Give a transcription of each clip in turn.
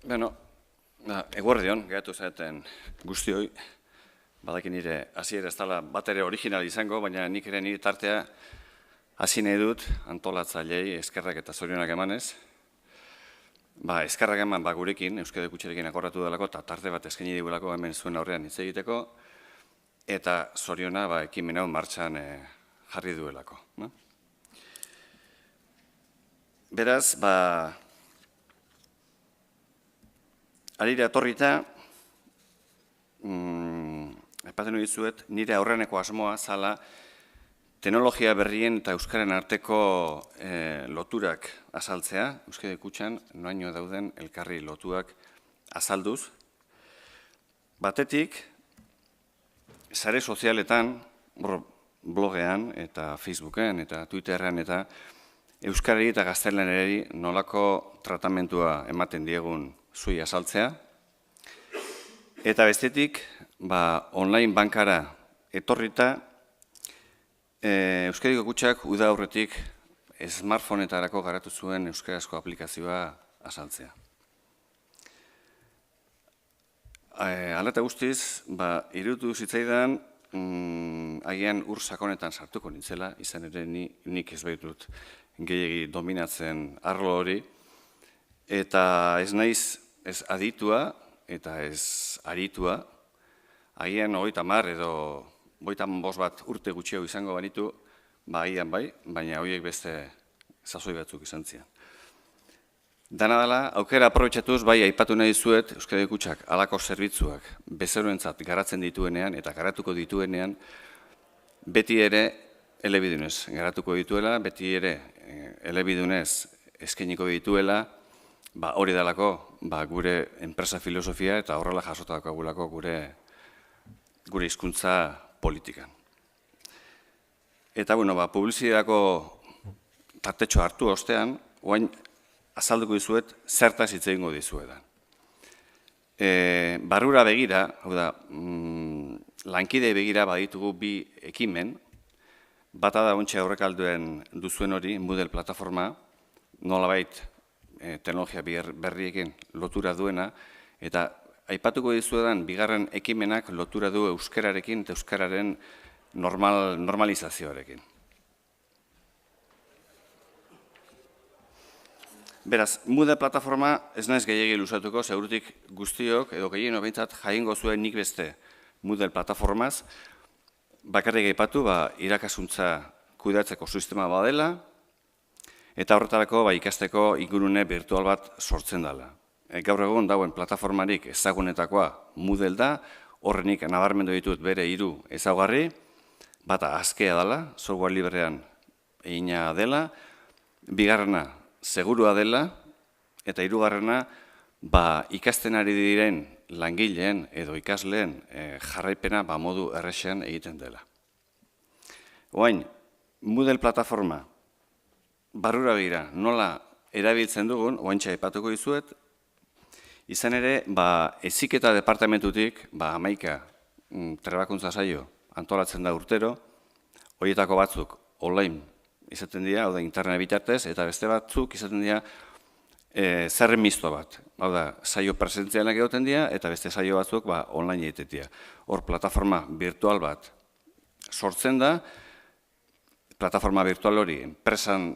Beno, eguerdion, gehatu zaeten guztioi, badakin nire hasiera ez dela bat ere original izango, baina nik ere nire tartea hasi nahi dut antolatzailei eskerrak eta zorionak emanez. Eskerrak eman gurekin, Euskadi Kutxarekin akordatu delako, eta tarte bat eskaini digulako hemen zuen aurrean hitz egiteko, eta zoriona ekimen hau martxan jarri duelako. Beraz, harira etorrita, aipatzen dizuet, nire aurreneko asmoa zala teknologia berrien eta euskaren arteko loturak azaltzea, Euskadi Kutxan noaino dauden elkarri lotuak azalduz. Batetik, sare sozialetan, blogean eta Facebooken eta Twitterrean eta euskarari eta gaztelaneri nolako tratamentua ematen diegun zui azaltzea. Eta bestetik, online bankara etorrita, Euskadiko Kutxak uda aurretik smartphonetarako garatu zuen euskarazko aplikazioa azaltzea. Hala eta guztiz, iruditu zitzaidan, agian ur sakonetan sartuko nintzela, izan ere nik ez baitut gehiegi dominatzen arlo hori, eta ez naiz ez aditua eta ez aritua, agian 30 edo 35 bat urte gutxiago izango banitu, agian bai, baina horiek beste sasoi batzuk izan zian. Dana dela, aukera aprobetxatuz, aipatu nahi dizuet, Euskadi Kutxak halako zerbitzuak bezeroentzat garatzen dituenean eta garatuko dituenean, beti ere elebidunez garatuko dituela, beti ere elebidunez eskainiko dituela, hori dalako gure enpresa filosofia eta horrela jasotako gure hizkuntza politikan. Eta, publizitateako tartetxo hartu ostean, oain azalduko dizuet zertaz hitz egingo dizuetan. Barrura begira, hau da, lankidei begira baditugu bi ekimen, bata da ontsa aurrekalduen duzuen hori, Moodle plataforma, nolabait teknologia berriekin lotura duena, eta aipatuko dizuetan bigarren ekimenak lotura du euskararekin eta euskararen normalizazioarekin. Beraz, Moodle plataforma ez naiz gehiegi luzatuko, segurutik guztiok, edo gehieno behintzat jaingo zuen nik beste Moodle plataformaz, bakarrik aipatu irakaskuntza kudeatzeko sistema badela, eta horretarako ikasteko ingurune virtual bat sortzen dela. Gaur egun dauen plataformarik ezagunetakoa Moodle da, horrenik nabarmendu ditut bere 3 ezaugarri, bata askea dela, software librean egina dela, bigarrena segurua dela, eta hirugarrena ikasten ari diren langileen edo ikasleen jarraipena modu errexean egiten dela. Oain, Moodle plataforma barrura begira nola erabiltzen dugun, oaintxa aipatuko dizuet, izan ere, heziketa departamentutik 11 trebakuntza saio antolatzen da urtero, horietako batzuk online izaten dira, hau da internet bitartez, eta beste batzuk izaten dira zerren misto bat. Hau da, saio presentzialak egoten dira, eta beste saio batzuk online egiten dira. Hor, plataforma virtual bat sortzen da, plataforma virtual hori enpresan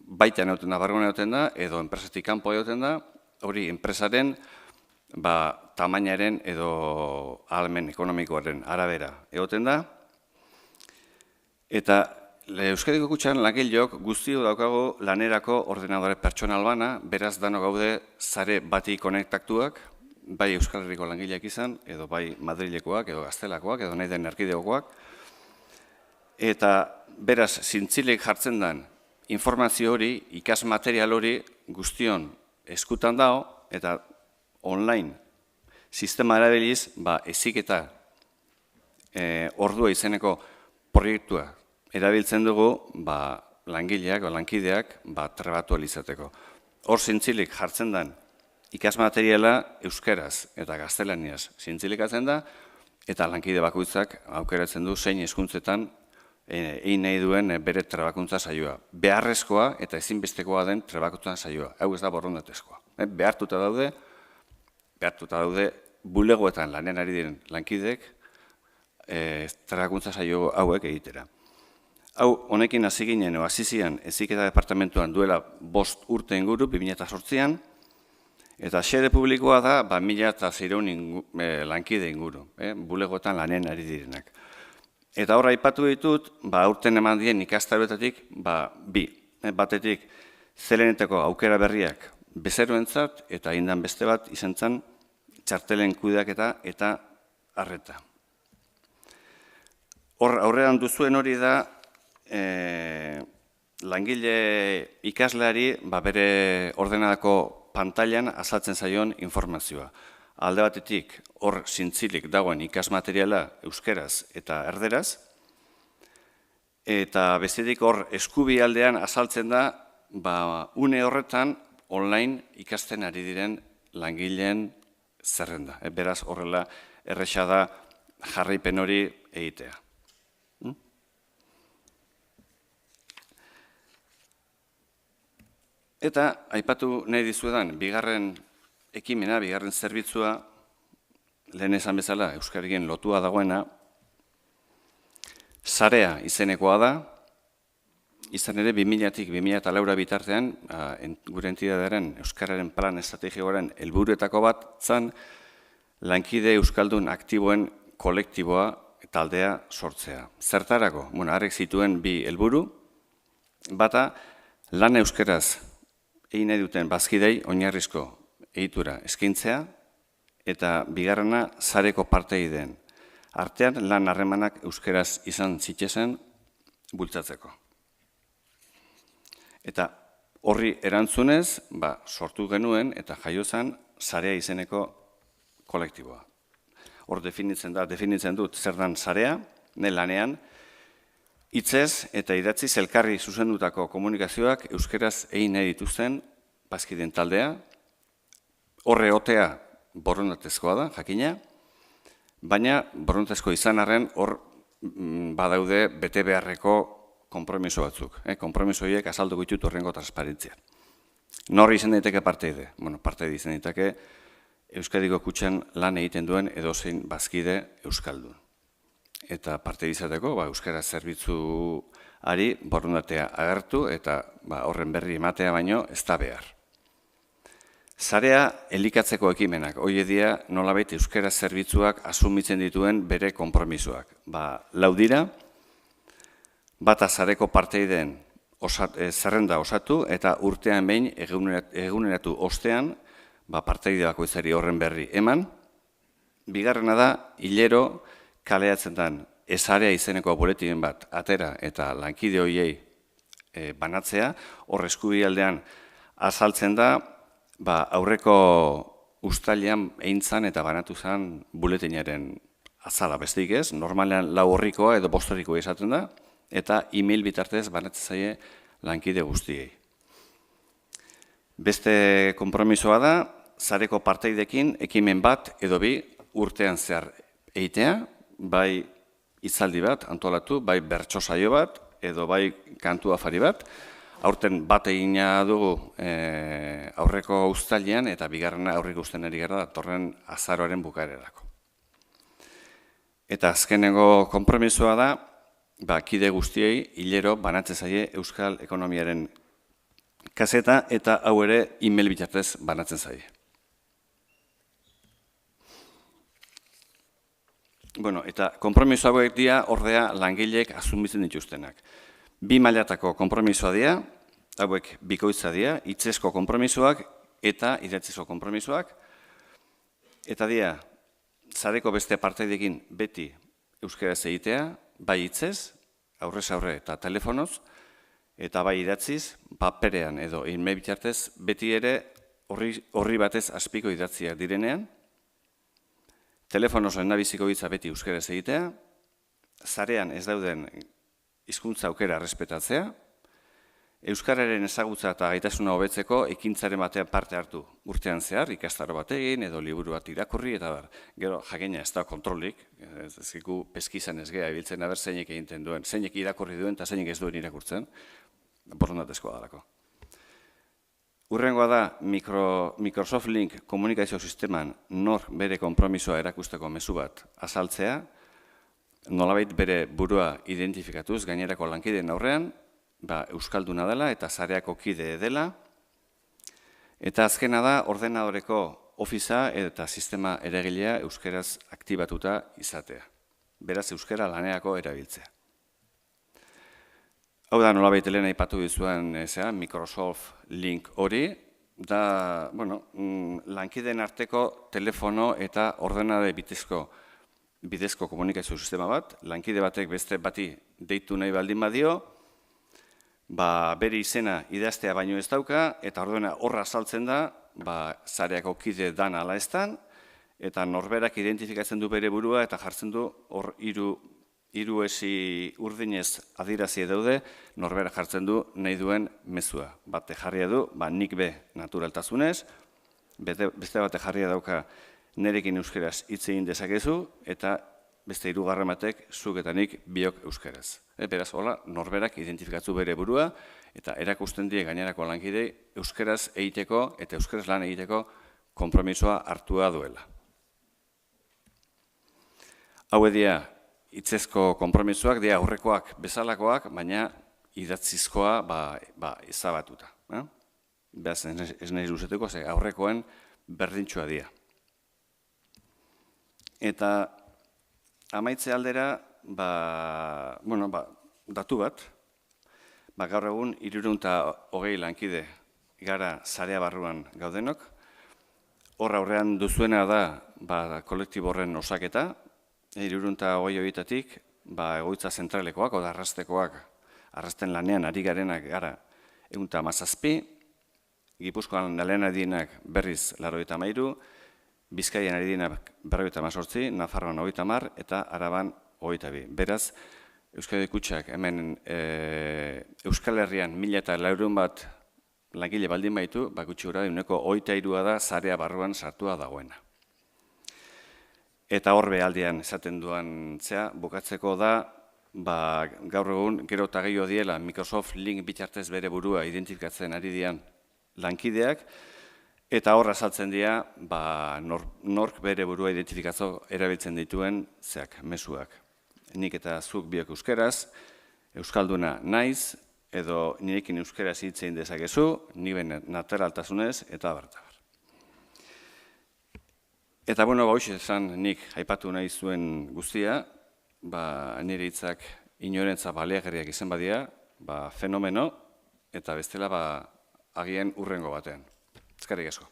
baitan egoten da, barruan egoten da, edo enpresatik kanpo egoten da, hori enpresaren tamainaren edo ahalmen ekonomikoaren arabera egoten da. Eta Euskadiko Kutxan langileok guztio daukago lanerako ordenadore pertsonal bana, beraz dano gaude sare bati konektaktuak, bai Euskal Herriko langileak izan, edo bai Madrilekoak, edo Gaztelakoak, edo nahi den erkidegokoak. Eta beraz, zintzilik jartzen den informazio hori, ikasmaterial hori guztion eskutan dago, eta online sistema erabiliz, heziketa ordua izeneko proiektua erabiltzen dugu langileak o lankideak trebatu alizateko. Hor zintzilik jartzen den ikasmateriala euskaraz eta gaztelaniaz zintzilikatzen da, eta lankide bakoitzak aukeratzen du zein hizkuntzetan egin nahi duen bere trebakuntza saioa. Beharrezkoa eta ezinbestekoa den trebakuntza saioa. Hau ez da borondatezkoa. Behartuta daude behartuta daude bulegoetan lanean ari diren lankideek trebakuntza saio hauek egitera. Hau, honekin hasi ginen, hasi zian Heziketa Departamentuan duela 5 urte inguru, 2008an, eta xede publikoa da 1.600 lankide inguru, bulegoetan lanean ari direnak. Eta horra aipatu ditut, aurten eman dien ikastaroetatik, bi. Batetik, zelenetako aukera berriak bezeroentzat, eta indan beste bat izan zen txartelen kudeaketa eta arreta. Hor, aurrean duzuen hori da, langile ikasleari bere ordenadako pantailan azaltzen zaion informazioa. Alde batetik, hor zintzilik dagoen ikasmateriala euskeraz eta erderaz, eta bestetik hor eskubi aldean azaltzen da, une horretan online ikasten ari diren langileen zerrenda. Beraz, horrela erresa da jarraipen hori egitea. Eta, aipatu nahi dizuedan, bigarren ekimena, bigarren zerbitzua, lehen esan bezala, Euskarrien lotua dagoena, Sarea izenekoa da, izan ere 2000-tik 2004 bitartean, gure entitatearen Euskararen plan estrategikoaren helburuetako bat zan, lankide Euskaldun aktiboen kolektiboa taldea sortzea. Zertarako? Harek zituen bi helburu, bata, lan euskeraz egin nahi duten bazkidei oinarrizko egitura eskaintzea, eta bigarrena sareko partei den. Artean lan harremanak euskeraz izan zitzezen bultzatzeko. Eta horri erantzunez, sortu genuen eta jaio zen Sarea izeneko kolektiboa. Hor definitzen dut zer dan Sarea, lanean, hitzez eta idatziz elkarri zuzendutako komunikazioak euskeraz egin nahi dituzten bazkideen taldea, horre otea borondatezkoa da, jakina, baina borondatezko izan arren hor badaude bete beharreko konpromiso batzuk. Konpromiso horiek azalduko ditut horrengo transparentzia. Norri izan daiteke parteide? Parteide izan daiteke Euskadiko Kutxan lan egiten duen edozein bazkide euskaldun. Eta parte izateko, euskara zerbitzuari borondatea agertu eta horren berri ematea baino ez da behar. Sarea elikatzeko ekimenak, hori dira nolabait euskara zerbitzuak asumitzen dituen bere konpromisoak. 4 dira, bata sareko parteideen zerrenda osatu eta urtean behin eguneratu ostean parteide bakoitzari horren berri eman. Bigarrena da, hilero, kaleatzen den Sarea izeneko boletin bat atera eta lankide horiei banatzea, hor eskubi aldean azaltzen da, aurreko uztailean egin zen eta banatu zen buletinaren azala besteik ez, normalean 4 orrikoa edo 5 orrikoa izaten da, eta email bitartez banatzen zaie lankide guztiei. Beste konpromisoa da, sareko parteidekin ekimen bat edo bi urtean zehar egitea, bai hitzaldi bat antolatu, bai bertso saio bat, edo bai kantu afari bat. Aurten bat egina dugu aurreko uztailean eta bigarrena aurreko uzten ari gara datorren azaroaren bukaerarako. Eta azkenengo konpromisoa da, kide guztiei hilero banatzen zaie Euskal Ekonomiaren kaseta eta hau ere email bitartez banatzen zaie. Eta konpromiso hauek dira ordea langileek asumitzen dituztenak. 2 mailatako konpromisoa dira, hauek bikoitza dira, hitzezko konpromisoak eta idatzizko konpromisoak, eta dira, sareko beste parteidekin beti euskaraz egitea, bai hitzez, aurrez aurre eta telefonoz, eta bai idatziz, paperean edo email bitartez, beti ere horri batez azpiko idatziak direnean, telefonoz lehendabiziko hitza beti euskaraz egitea, sarean ez dauden hizkuntza aukera errespetatzea, euskararen ezagutza eta gaitasuna hobetzeko ekintzaren batean parte hartu urtean zehar, ikastaro bat egin edo liburu bat irakurri, eta gero jakina ez da kontrolik, ez ziku peskizan ez geha ibiltzen aber zeinek egiten duen, zeinek irakurri duen eta zeinek ez duen irakurtzen, borondatezkoa dalako. Hurrengoa da Microsoft Link komunikazio sisteman nor bere konpromisoa erakusteko mezu bat azaltzea, nolabait bere burua identifikatuz gainerako lankideen aurrean, euskalduna dela eta sareako kide dela, eta azkena da ordenadoreko ofisa eta sistema eragilea euskeraz aktibatuta izatea. Beraz, euskera laneako erabiltzea. Hau da, nolabait lehen aipatu dizuen Microsoft Link hori, da, lankideen arteko telefono eta ordenadore bidezko komunikazio sistema bat, lankide batek beste bati deitu nahi baldin badio, bere izena idaztea baino ez dauka, eta orduena horra saltzen da, sareako kide dan ala eztan, eta norberak identifikatzen du bere burua eta jartzen du hor hiru esi urdinez adierazia daude, norberak jartzen du nahi duen mezua. Bate jarria du, nik be naturaltasunez, beste bate jarria dauka nerekin euskeraz hitz egin dezakezu, eta beste hirugarren batek zuk eta nik biok euskeraz. Beraz, hola, norberak identifikatu bere burua, eta erakusten die gainerako lankidei euskeraz egiteko eta euskeraz lan egiteko konpromisoa hartua duela. Hau edia, hitzezko konpromisoak, dira aurrekoak bezalakoak, baina idatzizkoa ezabatuta. Beraz, ez nahi luzetuko, aurrekoen berdintxoa dira. Eta amaitze aldera, datu bat, gaur egun 320 lankide gara sarea barruan gaudenok, hor aurrean duzuena da kolektibo horren osaketa, 320 horietatik egoitza zentralekoak, oda arrastekoak, arrasten lanean ari garenak gara 117, Gipuzkoan lehen adienak berriz 83, Bizkaian ari dienak 58, Nafarroan 30 eta Araban 22. Beraz, Euskadi Kutxak hemen Euskal Herrian 1.400 bat langile baldin baitu, gutxi gora 23 da sarea barruan sartua dagoena. Eta hor behaldean esaten duan bukatzeko da, gaur egun gero eta gehiago diela Microsoft Link bitartez bere burua identifikatzen ari dian lankideak, eta hor azaltzen dira nork bere burua identifikazio erabiltzen dituen mezuak. Nik eta zuk biok euskeraz, euskalduna naiz, edo nirekin euskeraz hitz egin dezakezu, niben naturaltasunez, eta abartabar. Eta, hoxe esan nik aipatu nahi zuen guztia, nire hitzak inorentza baliagarriak izan badia, fenomeno, eta bestela agian hurrengo batean. Eskerrik asko.